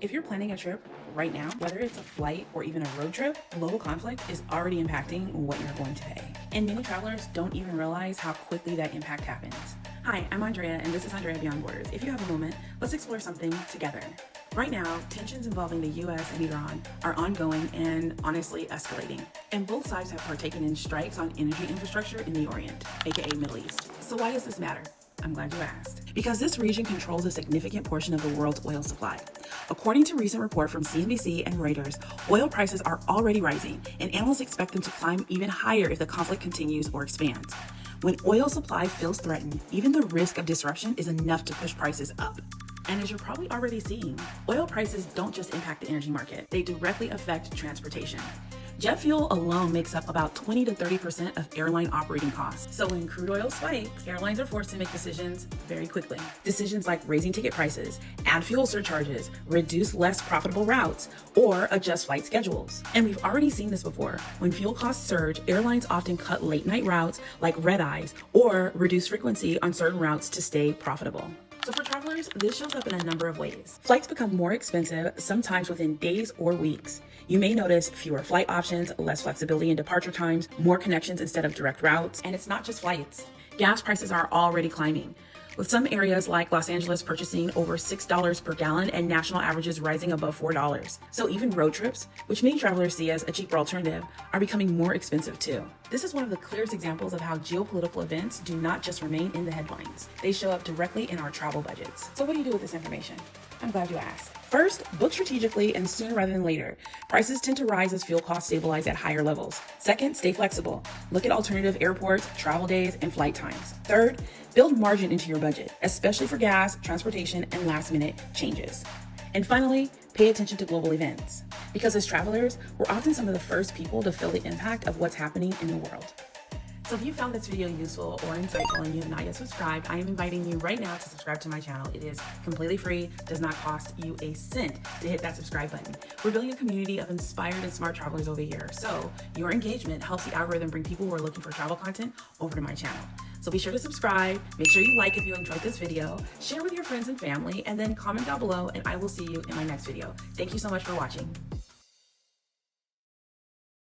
If you're planning a trip right now, whether it's a flight or even a road trip, global conflict is already impacting what you're going to pay. And many travelers don't even realize how quickly that impact happens. Hi, I'm Andrea, and this is Andrea Beyond Borders. If you have a moment, let's explore something together. Right now, tensions involving the US and Iran are ongoing and honestly escalating. And both sides have partaken in strikes on energy infrastructure in the Orient, aka Middle East. So why does this matter? I'm glad you asked. Because this region controls a significant portion of the world's oil supply. According to a recent report from CNBC and Reuters, oil prices are already rising, and analysts expect them to climb even higher if the conflict continues or expands. When oil supply feels threatened, even the risk of disruption is enough to push prices up. And as you're probably already seeing, oil prices don't just impact the energy market, they directly affect transportation. Jet fuel alone makes up about 20 to 30% of airline operating costs. So when crude oil spikes, airlines are forced to make decisions very quickly. Decisions like raising ticket prices, add fuel surcharges, reduce less profitable routes, or adjust flight schedules. And we've already seen this before. When fuel costs surge, airlines often cut late night routes like red eyes or reduce frequency on certain routes to stay profitable. So for travelers, this shows up in a number of ways. Flights become more expensive, sometimes within days or weeks. You may notice fewer flight options, less flexibility in departure times, more connections instead of direct routes. And it's not just flights. Gas prices are already climbing, with some areas like Los Angeles purchasing over $6 per gallon and national averages rising above $4. So even road trips, which many travelers see as a cheaper alternative, are becoming more expensive too. This is one of the clearest examples of how geopolitical events do not just remain in the headlines. They show up directly in our travel budgets. So what do you do with this information? I'm glad you asked. First, book strategically and sooner rather than later. Prices tend to rise as fuel costs stabilize at higher levels. Second, stay flexible. Look at alternative airports, travel days, and flight times. Third, build margin into your budget, especially for gas, transportation, and last-minute changes. And finally, pay attention to global events. Because as travelers, we're often some of the first people to feel the impact of what's happening in the world. So if you found this video useful or insightful and you have not yet subscribed, I am inviting you right now to subscribe to my channel. It is completely free, does not cost you a cent to hit that subscribe button. We're building a community of inspired and smart travelers over here. So your engagement helps the algorithm bring people who are looking for travel content over to my channel. So be sure to subscribe, make sure you like if you enjoyed this video, share with your friends and family, and then comment down below and I will see you in my next video. Thank you so much for watching.